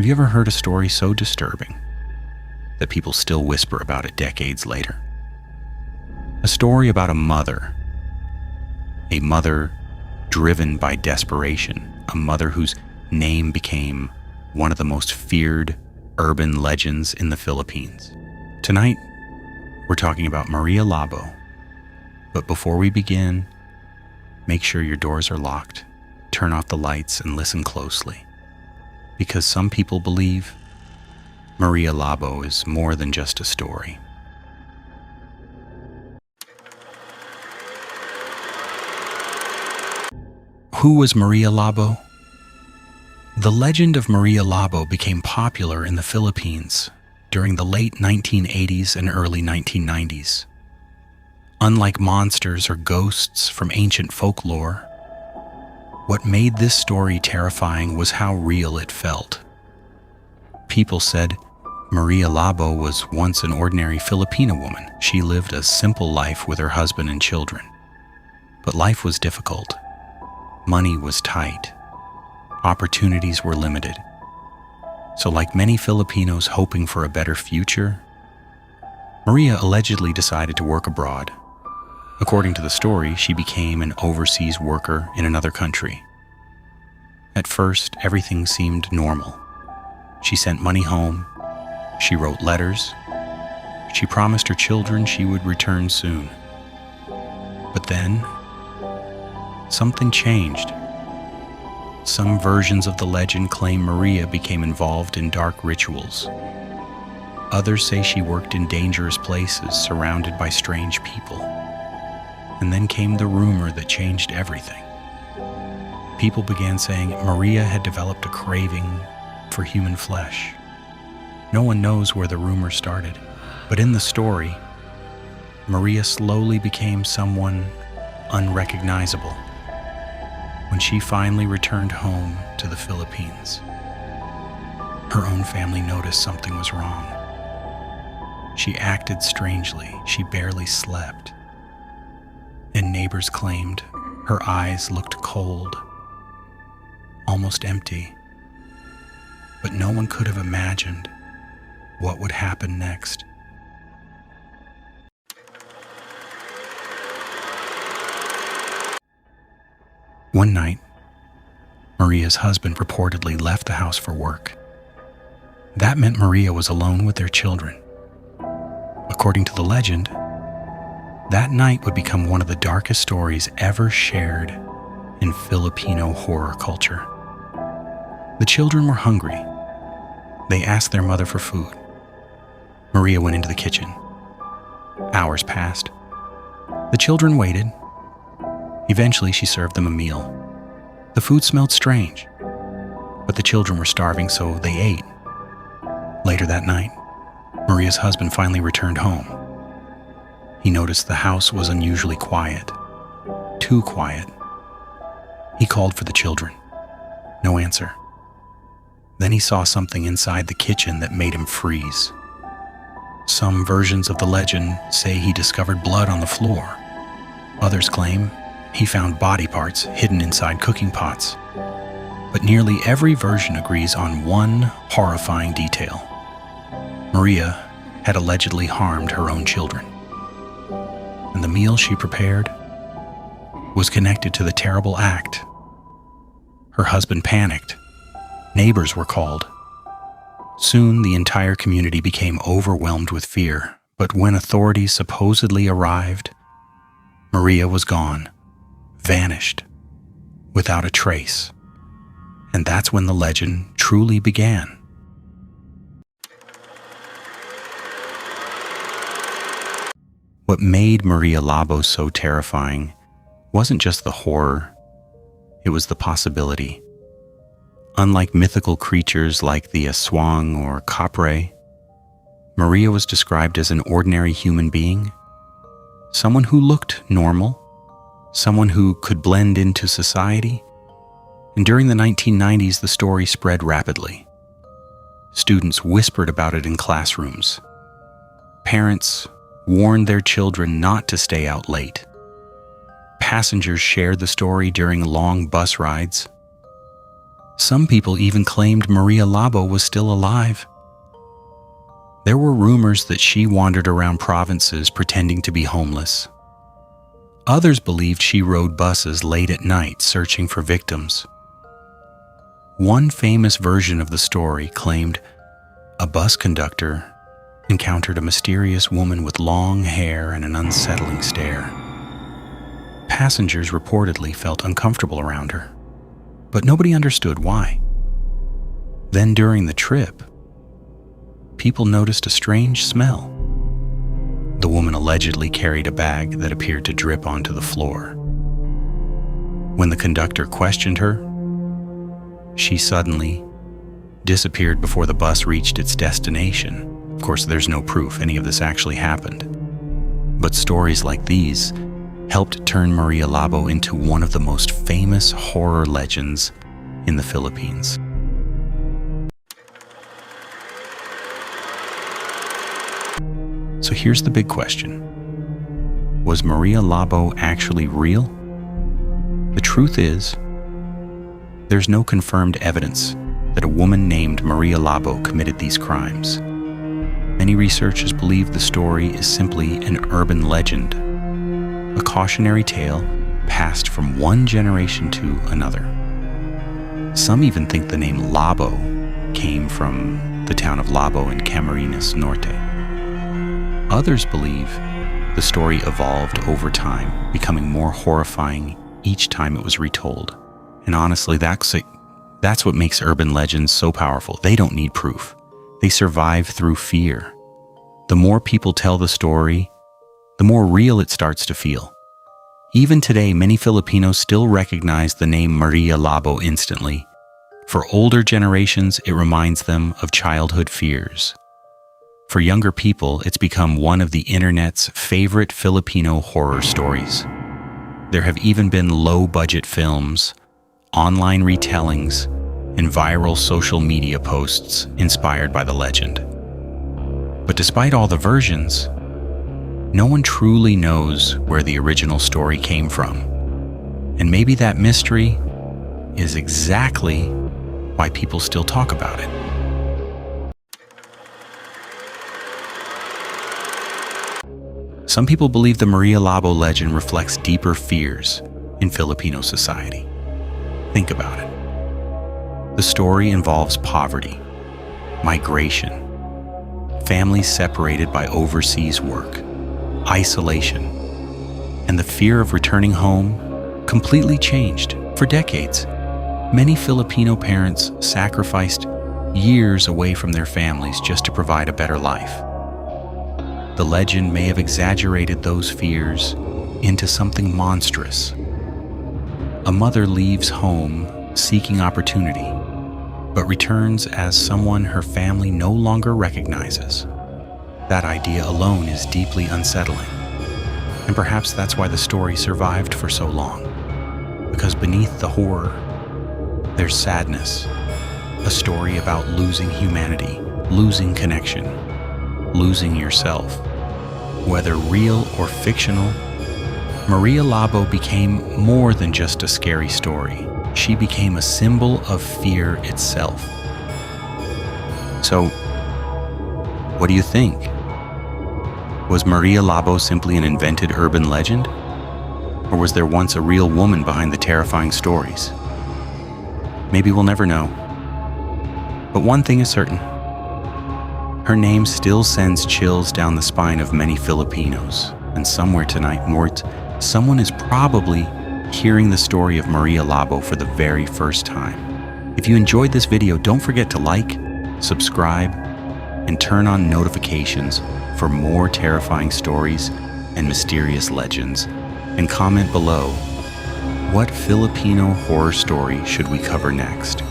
you ever heard a story so disturbing that people still whisper about it decades later? A story about a mother driven by desperation, a mother whose name became one of the most feared urban legends in the Philippines. Tonight, we're talking about Maria Labo. But before we begin, make sure your doors are locked, turn off the lights, and listen closely. Because some people believe Maria Labo is more than just a story. Who was Maria Labo? The legend of Maria Labo became popular in the Philippines during the late 1980s and early 1990s. Unlike monsters or ghosts from ancient folklore, what made this story terrifying was how real it felt. People said Maria Labo was once an ordinary Filipino woman. She lived a simple life with her husband and children. But life was difficult. Money was tight. Opportunities were limited. So like many Filipinos hoping for a better future, Maria allegedly decided to work abroad. According to the story, she became an overseas worker in another country. At first, everything seemed normal. She sent money home. She wrote letters. She promised her children she would return soon. But then, something changed. Some versions of the legend claim Maria became involved in dark rituals. Others say she worked in dangerous places, surrounded by strange people. And then came the rumor that changed everything. People began saying Maria had developed a craving for human flesh. No one knows where the rumor started, but in the story, Maria slowly became someone unrecognizable. When she finally returned home to the Philippines, her own family noticed something was wrong. She acted strangely. She barely slept. And neighbors claimed her eyes looked cold, almost empty. But no one could have imagined what would happen next. One night, Maria's husband reportedly left the house for work. That meant Maria was alone with their children. According to the legend, that night would become one of the darkest stories ever shared in Filipino horror culture. The children were hungry. They asked their mother for food. Maria went into the kitchen. Hours passed. The children waited. Eventually, she served them a meal. The food smelled strange, but the children were starving, so they ate. Later that night, Maria's husband finally returned home. He noticed the house was unusually quiet, too quiet. He called for the children. No answer. Then he saw something inside the kitchen that made him freeze. Some versions of the legend say he discovered blood on the floor. Others claim he found body parts hidden inside cooking pots. But nearly every version agrees on one horrifying detail. Maria had allegedly harmed her own children. And the meal she prepared was connected to the terrible act. Her husband panicked. Neighbors were called. Soon, the entire community became overwhelmed with fear. But when authorities supposedly arrived, Maria was gone, vanished, without a trace. And that's when the legend truly began. What made Maria Labo so terrifying wasn't just the horror, it was the possibility. Unlike mythical creatures like the aswang or kapre, Maria was described as an ordinary human being, someone who looked normal, someone who could blend into society. And during the 1990s, the story spread rapidly. Students whispered about it in classrooms. Parents warned their children not to stay out late. Passengers shared the story during long bus rides. Some people even claimed Maria Labo was still alive. There were rumors that she wandered around provinces pretending to be homeless. Others believed she rode buses late at night searching for victims. One famous version of the story claimed a bus conductor encountered a mysterious woman with long hair and an unsettling stare. Passengers reportedly felt uncomfortable around her, but nobody understood why. Then during the trip, people noticed a strange smell. The woman allegedly carried a bag that appeared to drip onto the floor. When the conductor questioned her, she suddenly disappeared before the bus reached its destination. Of course, there's no proof any of this actually happened. But stories like these helped turn Maria Labo into one of the most famous horror legends in the Philippines. So here's the big question. Was Maria Labo actually real? The truth is, there's no confirmed evidence that a woman named Maria Labo committed these crimes. Many researchers believe the story is simply an urban legend, a cautionary tale passed from one generation to another. Some even think the name Labo came from the town of Labo in Camarines Norte. Others believe the story evolved over time, becoming more horrifying each time it was retold. And honestly, that's what makes urban legends so powerful. They don't need proof. They survive through fear. The more people tell the story, the more real it starts to feel. Even today, many Filipinos still recognize the name Maria Labo instantly. For older generations, it reminds them of childhood fears. For younger people, it's become one of the internet's favorite Filipino horror stories. There have even been low-budget films, online retellings, and viral social media posts inspired by the legend. But despite all the versions, no one truly knows where the original story came from. And maybe that mystery is exactly why people still talk about it. Some people believe the Maria Labo legend reflects deeper fears in Filipino society. Think about it. The story involves poverty, migration, families separated by overseas work, isolation, and the fear of returning home completely changed for decades. Many Filipino parents sacrificed years away from their families just to provide a better life. The legend may have exaggerated those fears into something monstrous. A mother leaves home seeking opportunity, but returns as someone her family no longer recognizes. That idea alone is deeply unsettling. And perhaps that's why the story survived for so long. Because beneath the horror, there's sadness. A story about losing humanity, losing connection, losing yourself. Whether real or fictional, Maria Labo became more than just a scary story. She became a symbol of fear itself. So, what do you think? Was Maria Labo simply an invented urban legend? Or was there once a real woman behind the terrifying stories? Maybe we'll never know. But one thing is certain. Her name still sends chills down the spine of many Filipinos. And somewhere tonight, Mort, someone is probably hearing the story of Maria Labo for the very first time. If you enjoyed this video, don't forget to like, subscribe, and turn on notifications for more terrifying stories and mysterious legends. And comment below, what Filipino horror story should we cover next?